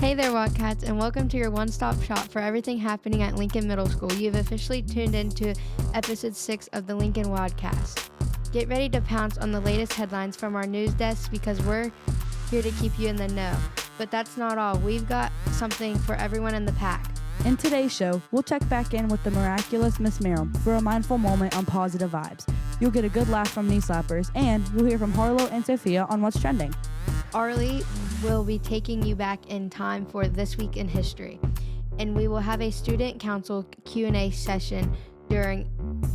Hey there, WildCats, and welcome to your one-stop shop for everything happening at Lincoln Middle School. You've officially tuned into episode 6 of the Lincoln WildCAST. Get ready to pounce on the latest headlines from our news desk because we're here to keep you in the know. But that's not all. We've got something for everyone in the pack. In today's show, we'll check back in with the miraculous Miss Merrill for a mindful moment on Pawsitive Vibes. You'll get a good laugh from knee slappers, and you'll hear from Harlow and Sophia on what's trending. Arlie will be taking you back in time for This Week in History, and we will have a student council Q&A session during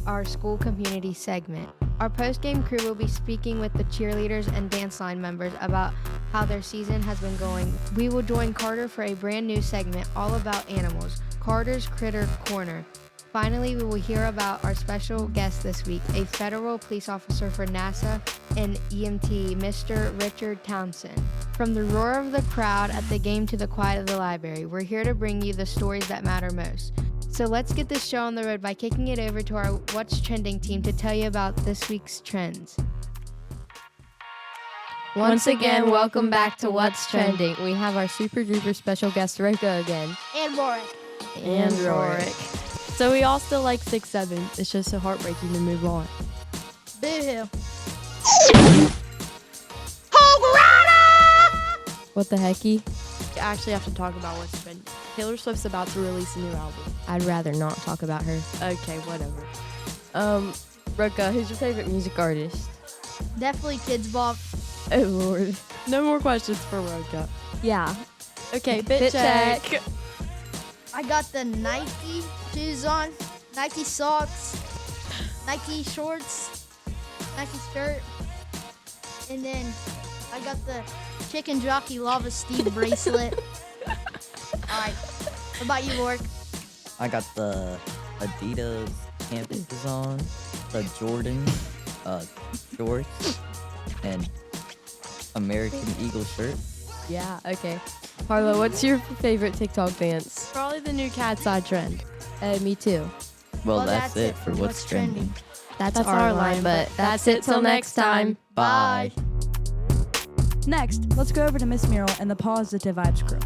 our school community segment. Our post-game crew will be speaking with the cheerleaders and dance line members about how their season has been going. We will join Carter for a brand new segment all about animals, Carter's Critter Corner. Finally, we will hear about our special guest this week, a federal police officer for NASA and EMT, Mr. Richard Townsend. From the roar of the crowd at the game to the quiet of the library, we're here to bring you the stories that matter most. So let's get this show on the road by kicking it over to our What's Trending team to tell you about this week's trends. Once again, welcome back to What's Trending. We have our super duper special guest, Rika, again. And Rorik. And Rorik. So we all still like 6'7". It's just so heartbreaking to move on. Boo-hoo. What the hecky? You actually have to talk about what's trending. Taylor Swift's about to release a new album. I'd rather not talk about her. Okay, whatever. Rika, who's your favorite music artist? Definitely Kids Bop. Oh, Lord. No more questions for Rika. Yeah. Okay, bit check. I got the Nike shoes on, Nike socks, Nike shorts, Nike skirt, and then I got the Chicken Jockey Lava Steve bracelet. Alright, what about you, Rorik? I got the Adidas canvases on, the Jordan shorts, and American Eagle shirt. Yeah, okay. Harlow, what's your favorite TikTok dance? Probably the new Cat's Eye trend. Me too. Well, that's it for what's trending. That's our line, but that's it till next time. Bye. Next, let's go over to Miss Merrill and the Pawsitive Vibes crew.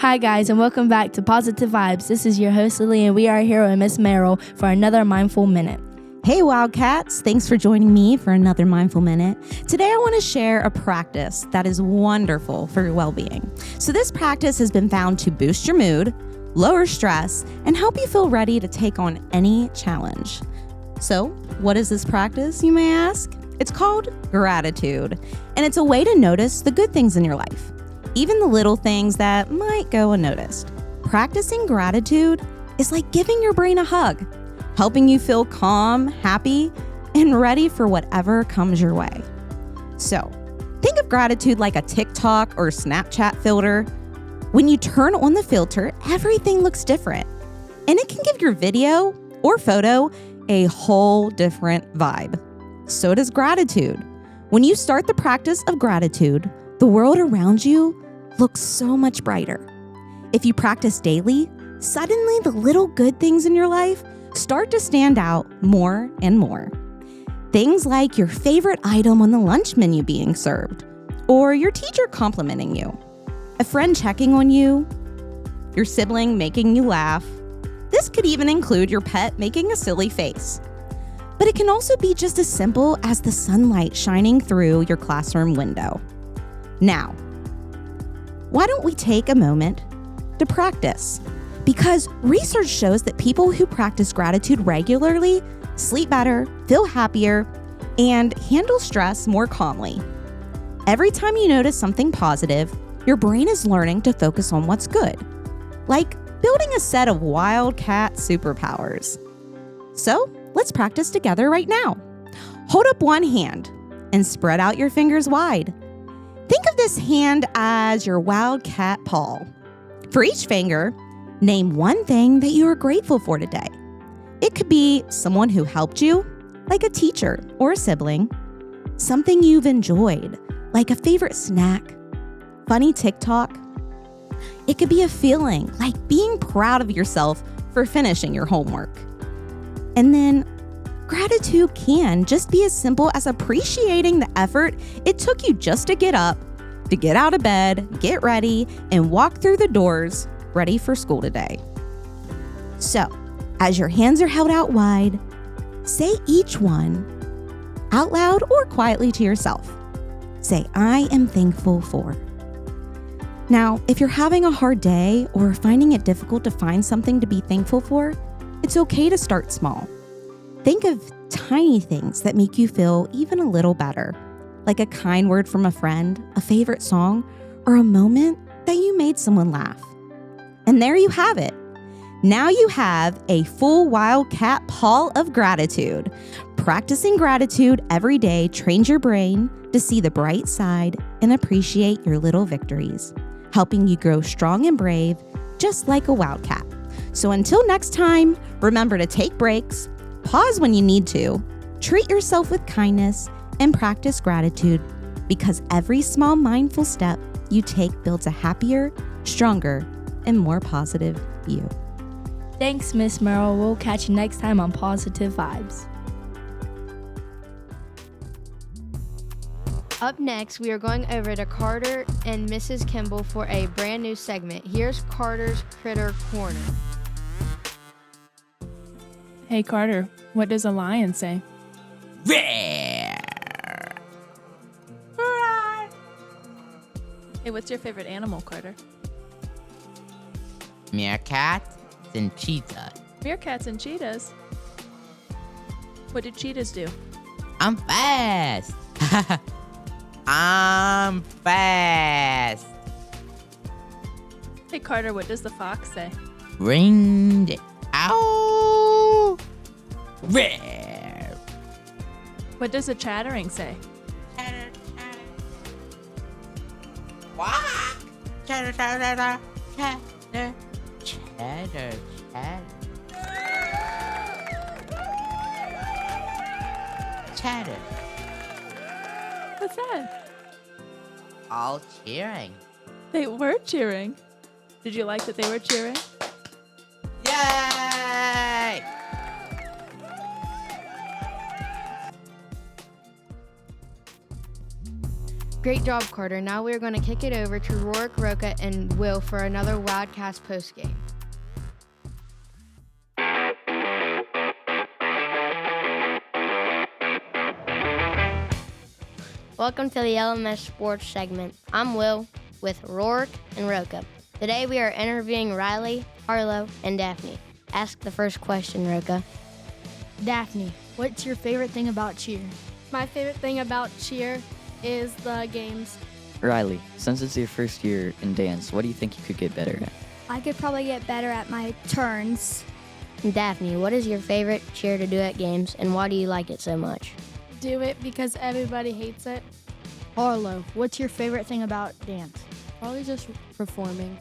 Hi guys, and welcome back to Pawsitive Vibes. This is your host Lily, and we are here with Miss Merrill for another Mindful Minute. Hey WildCats, thanks for joining me for another Mindful Minute. Today I want to share a practice that is wonderful for your well-being. So this practice has been found to boost your mood, lower stress, and help you feel ready to take on any challenge. So what is this practice, you may ask? It's called gratitude, and it's a way to notice the good things in your life, even the little things that might go unnoticed. Practicing gratitude is like giving your brain a hug, helping you feel calm, happy, and ready for whatever comes your way. So, think of gratitude like a TikTok or Snapchat filter. When you turn on the filter, everything looks different, and it can give your video or photo a whole different vibe. So does gratitude. When you start the practice of gratitude, the world around you looks so much brighter. If you practice daily, suddenly the little good things in your life start to stand out more and more. Things like your favorite item on the lunch menu being served, or your teacher complimenting you, a friend checking on you, your sibling making you laugh. This could even include your pet making a silly face. But it can also be just as simple as the sunlight shining through your classroom window. Now, why don't we take a moment to practice? Because research shows that people who practice gratitude regularly sleep better, feel happier, and handle stress more calmly. Every time you notice something positive, your brain is learning to focus on what's good, like building a set of WildCat superpowers. So let's practice together right now. Hold up one hand and spread out your fingers wide. Think of this hand as your WildCat paw. For each finger, name one thing that you are grateful for today. It could be someone who helped you, like a teacher or a sibling, something you've enjoyed, like a favorite snack, funny TikTok. It could be a feeling like being proud of yourself for finishing your homework. And then Gratitude can just be as simple as appreciating the effort it took you just to get up, to get out of bed, get ready, and walk through the doors ready for school today. So, as your hands are held out wide, say each one out loud or quietly to yourself. Say, I am thankful for. Now, if you're having a hard day or finding it difficult to find something to be thankful for, it's okay to start small. Think of tiny things that make you feel even a little better, like a kind word from a friend, a favorite song, or a moment that you made someone laugh. And there you have it. Now you have a full WildCat haul of gratitude. Practicing gratitude every day trains your brain to see the bright side and appreciate your little victories, helping you grow strong and brave, just like a wildcat. So until next time, remember to take breaks, pause when you need to, treat yourself with kindness, and practice gratitude, because every small mindful step you take builds a happier, stronger, and more positive you. Thanks, Miss Merrill. We'll catch you next time on Pawsitive Vibes. Up next, we are going over to Carter and Mrs. Kimble for a brand new segment. Here's Carter's Critter Corner. Hey Carter, what does a lion say? Hey, what's your favorite animal, Carter? Meerkat and cheetah. Meerkats and cheetahs. What do cheetahs do? I'm fast. I'm fast. Hey Carter, what does the fox say? Ringed. Ow. Rare. What does a chattering say? Chatter, chatter. Quack. Chatter, chatter, chatter. Chatter, chatter. Chatter. What's that? All cheering. They were cheering. Did you like that they were cheering? Yay! Great job, Carter. Now we're going to kick it over to Rourke, Roca, and Will for another WildCAST Post Game. Welcome to the LMS Sports segment. I'm Will with Rourke and Roca. Today we are interviewing Riley, Harlow, and Daphne. Ask the first question, Roca. Daphne, what's your favorite thing about cheer? My favorite thing about cheer is the games. Riley, since it's your first year in dance, what do you think you could get better at? I could probably get better at my turns. Daphne, what is your favorite cheer to do at games, and why do you like it so much? Do it because everybody hates it. Harlow, what's your favorite thing about dance? Probably just performing.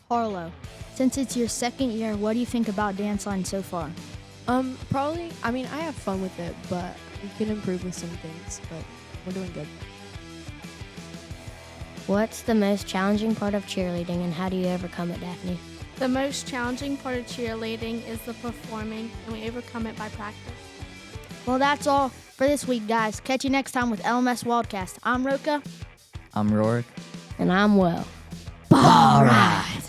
Harlow, since it's your second year, what do you think about dance line so far? Probably, I have fun with it, but we can improve with some things, but we're doing good. What's the most challenging part of cheerleading, and how do you overcome it, Daphne? The most challenging part of cheerleading is the performing, and we overcome it by practice. Well, that's all for this week, guys. Catch you next time with LMS WildCAST. I'm Roca. I'm Rourke. And I'm Will. All right.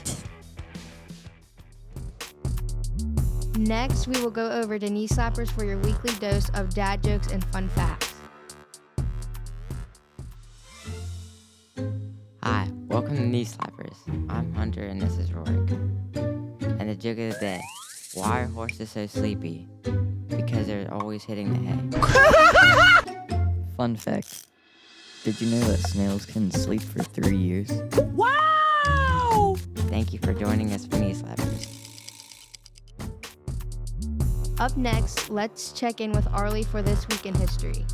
Next, we will go over to Knee Slappers for your weekly dose of dad jokes and fun facts. Hi, welcome to Knee Slappers. I'm Hunter and this is Rourke. And the joke of the day, why are horses so sleepy? Because they're always hitting the hay. Fun fact. Did you know that snails can sleep for 3 years? Wow! Thank you for joining us for Knee Slappers. Up next, let's check in with Arlie for This Week in History.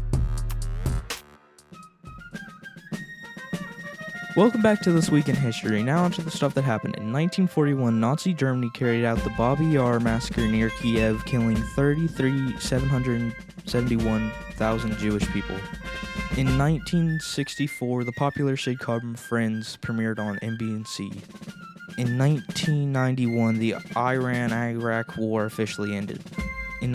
Welcome back to This Week in History. Now onto the stuff that happened. In 1941, Nazi Germany carried out the Babi Yar massacre near Kiev, killing 771,000 Jewish people. In 1964, the popular sitcom Friends premiered on NBC. In 1991, the Iran-Iraq War officially ended. In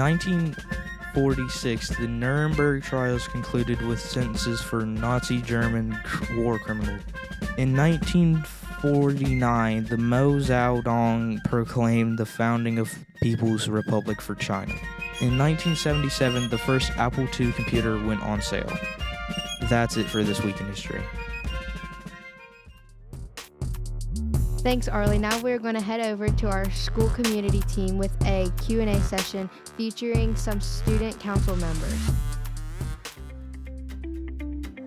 1946, the Nuremberg trials concluded with sentences for Nazi German war criminals. In 1949, the Mao Zedong proclaimed the founding of People's Republic for China. In 1977, the first Apple II computer went on sale. That's it for this week in history. Thanks, Arlie. Now we're going to head over to our school community team with a Q&A session featuring some student council members.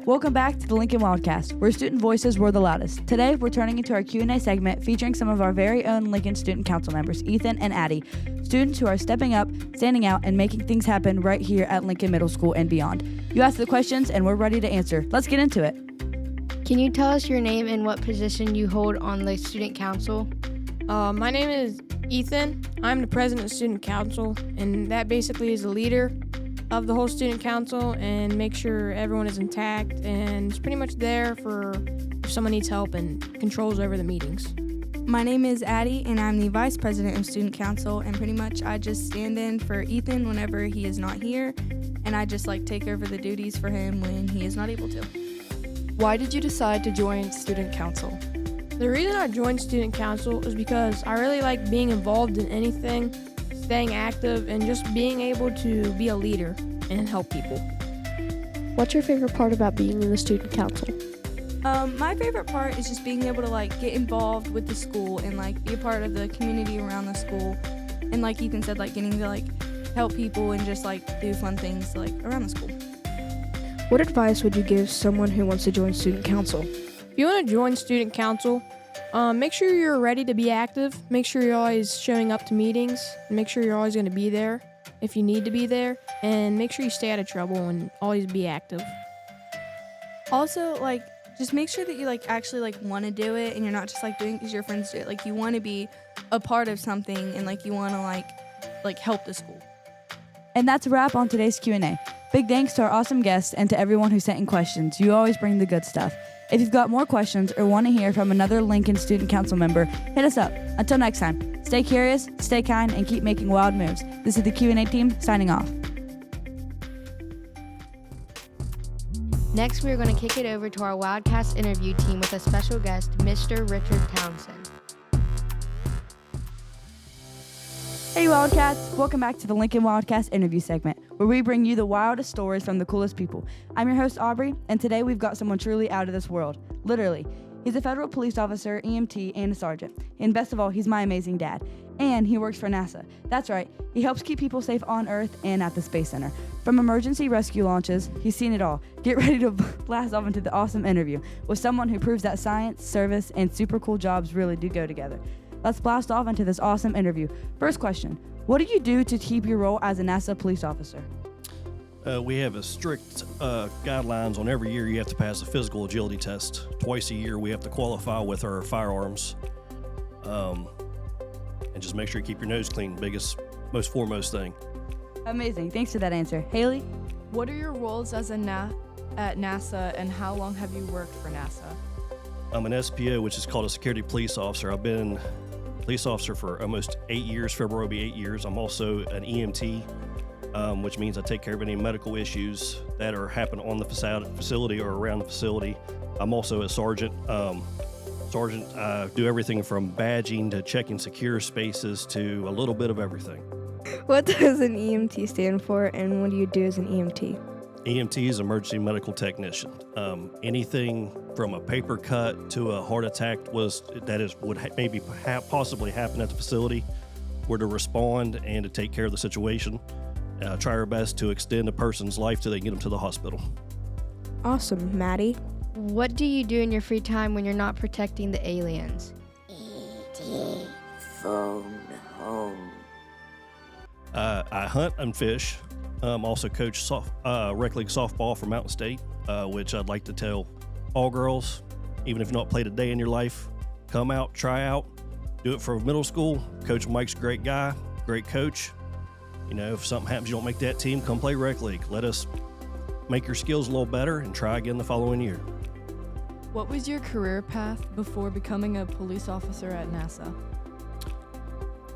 Welcome back to the Lincoln WildCAST, where student voices were the loudest. Today, we're turning into our Q&A segment featuring some of our very own Lincoln student council members, Ethan and Addy, students who are stepping up, standing out, and making things happen right here at Lincoln Middle School and beyond. You asked the questions, and we're ready to answer. Let's get into it. Can you tell us your name and what position you hold on the student council? My name is Ethan. I'm the president of student council, and that basically is the leader of the whole student council and make sure everyone is intact and is pretty much there for if someone needs help and controls over the meetings. My name is Addy, and I'm the vice president of student council, and pretty much I just stand in for Ethan whenever he is not here, and I just take over the duties for him when he is not able to. Why did you decide to join student council? The reason I joined student council is because I really like being involved in anything, staying active, and just being able to be a leader and help people. What's your favorite part about being in the student council? My favorite part is just being able to get involved with the school and be a part of the community around the school, and like Ethan said, getting to help people and just do fun things around the school. What advice would you give someone who wants to join student council? If you want to join student council, make sure you're ready to be active. Make sure you're always showing up to meetings. Make sure you're always going to be there if you need to be there. And make sure you stay out of trouble and always be active. Also, just make sure that you actually want to do it, and you're not just doing it because your friends do it. You want to be a part of something, and you want to help the school. And that's a wrap on today's Q&A. Big thanks to our awesome guests and to everyone who sent in questions. You always bring the good stuff. If you've got more questions or want to hear from another Lincoln Student Council member, hit us up. Until next time, stay curious, stay kind, and keep making wild moves. This is the Q&A team signing off. Next, we're going to kick it over to our WildCAST interview team with a special guest, Mr. Richard Townsend. Hey WildCats, welcome back to the Lincoln WildCAST interview segment, where we bring you the wildest stories from the coolest people. I'm your host Aubrey, and today we've got someone truly out of this world. Literally. He's a federal police officer, EMT, and a sergeant. And best of all, he's my amazing dad. And he works for NASA. That's right, he helps keep people safe on Earth and at the Space Center. From emergency rescue launches, he's seen it all. Get ready to blast off into the awesome interview with someone who proves that science, service, and super cool jobs really do go together. Let's blast off into this awesome interview. First question, what do you do to keep your role as a NASA police officer? We have a strict guidelines on every year you have to pass a physical agility test. Twice a year we have to qualify with our firearms. And just make sure you keep your nose clean, most foremost thing. Amazing, thanks for that answer. Haley? What are your roles as at NASA, and how long have you worked for NASA? I'm an SPO, which is called a security police officer. I've been a police officer for almost 8 years. February will be 8 years. I'm also an EMT, which means I take care of any medical issues that are happening on the facility or around the facility. I'm also a sergeant. I do everything from badging to checking secure spaces to a little bit of everything. What does an EMT stand for, and what do you do as an EMT? EMT is emergency medical technician. Anything from a paper cut to a heart attack would possibly happen at the facility. We're to respond and to take care of the situation. Try our best to extend a person's life till they get them to the hospital. Awesome. Maddie? What do you do in your free time when you're not protecting the aliens? E.T. phone home. I hunt and fish. Also coach rec league softball for Mountain State, which I'd like to tell all girls, even if you've not played a day in your life, come out, try out, do it for middle school. Coach Mike's a great guy, great coach. You know, if something happens, you don't make that team, come play rec league. Let us make your skills a little better and try again the following year. What was your career path before becoming a police officer at NASA?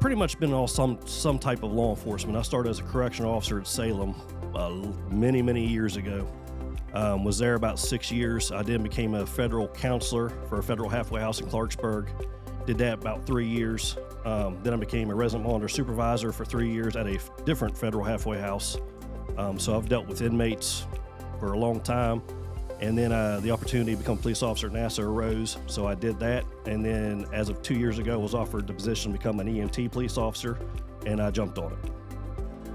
pretty much been on some type of law enforcement. I started as a correctional officer at Salem many years ago. Was there about 6 years. I then became a federal counselor for a federal halfway house in Clarksburg. Did that about 3 years. Then I became a resident monitor supervisor for 3 years at a different federal halfway house. So I've dealt with inmates for a long time. And then the opportunity to become a police officer at NASA arose, so I did that. And then as of 2 years ago, I was offered the position to become an EMT police officer, and I jumped on it.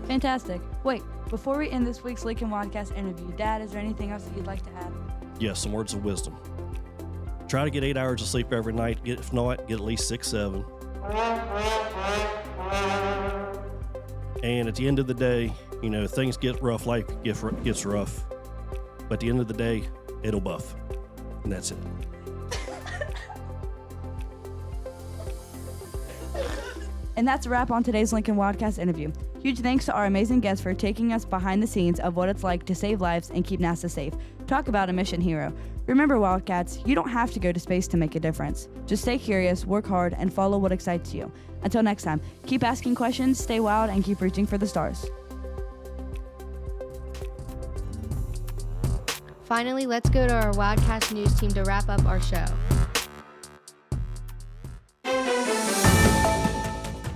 Fantastic. Wait, before we end this week's Lincoln WildCAST interview, Dad, is there anything else that you'd like to add? Yes, some words of wisdom. Try to get 8 hours of sleep every night. If not, get at least 6, 7. And at the end of the day, things get rough, life gets rough. But at the end of the day, it'll buff. And that's it. And that's a wrap on today's Lincoln WildCAST interview. Huge thanks to our amazing guests for taking us behind the scenes of what it's like to save lives and keep NASA safe. Talk about a mission hero. Remember, Wildcats, you don't have to go to space to make a difference. Just stay curious, work hard, and follow what excites you. Until next time, keep asking questions, stay wild, and keep reaching for the stars. Finally, let's go to our WildCAST news team to wrap up our show.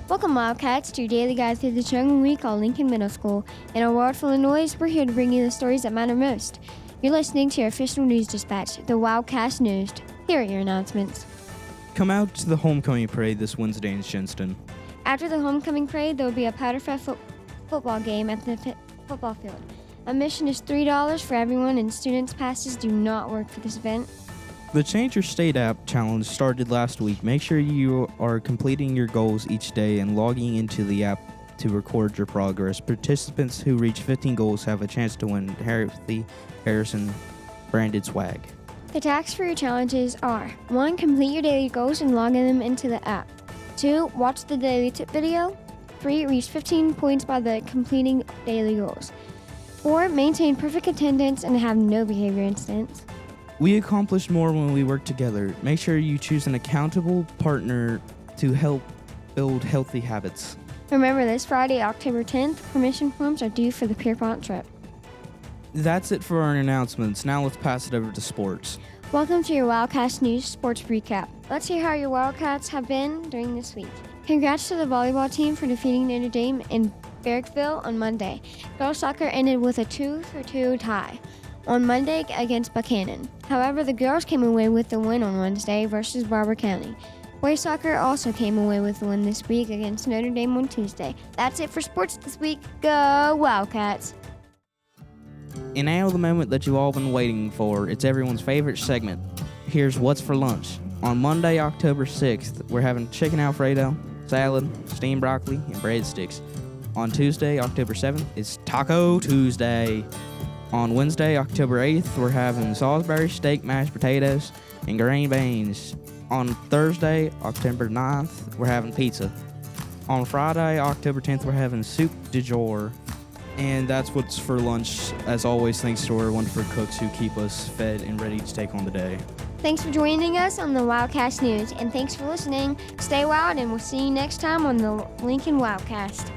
Welcome, Wildcats, to your daily guide through the jungle we call Lincoln Middle School. In a world full of noise, we're here to bring you the stories that matter most. You're listening to your official news dispatch, the WildCAST News. Here are your announcements. Come out to the homecoming parade this Wednesday in Shinston. After the homecoming parade, there will be a powder-fed football game at the football field. Admission is $3 for everyone, and students' passes do not work for this event. The Change Your State app challenge started last week. Make sure you are completing your goals each day and logging into the app to record your progress. Participants who reach 15 goals have a chance to win Harley Harrison branded swag. The tasks for your challenges are: 1. Complete your daily goals and log them into the app. 2. Watch the daily tip video. 3. Reach 15 points by the completing daily goals. 4. Maintain perfect attendance and have no behavior incidents. We accomplish more when we work together. Make sure you choose an accountable partner to help build healthy habits. Remember, this Friday, October 10th, permission forms are due for the Pierpont trip. That's it for our announcements. Now let's pass it over to sports. Welcome to your WildCAST News Sports Recap. Let's hear how your Wildcats have been during this week. Congrats to the volleyball team for defeating Notre Dame in Bergville on Monday. Girls soccer ended with a 2-2 tie on Monday against Buchanan. However, the girls came away with the win on Wednesday versus Barber County. Boys soccer also came away with the win this week against Notre Dame on Tuesday. That's it for sports this week. Go Wildcats! And now the moment that you've all been waiting for. It's everyone's favorite segment. Here's What's for Lunch. On Monday, October 6th, we're having chicken Alfredo, salad, steamed broccoli, and breadsticks. On Tuesday, October 7th, it's Taco Tuesday. On Wednesday, October 8th, we're having Salisbury steak, mashed potatoes, and green beans. On Thursday, October 9th, we're having pizza. On Friday, October 10th, we're having soup du jour. And that's what's for lunch. As always, thanks to our wonderful cooks who keep us fed and ready to take on the day. Thanks for joining us on the WildCast News, and thanks for listening. Stay wild, and we'll see you next time on the Lincoln WildCast.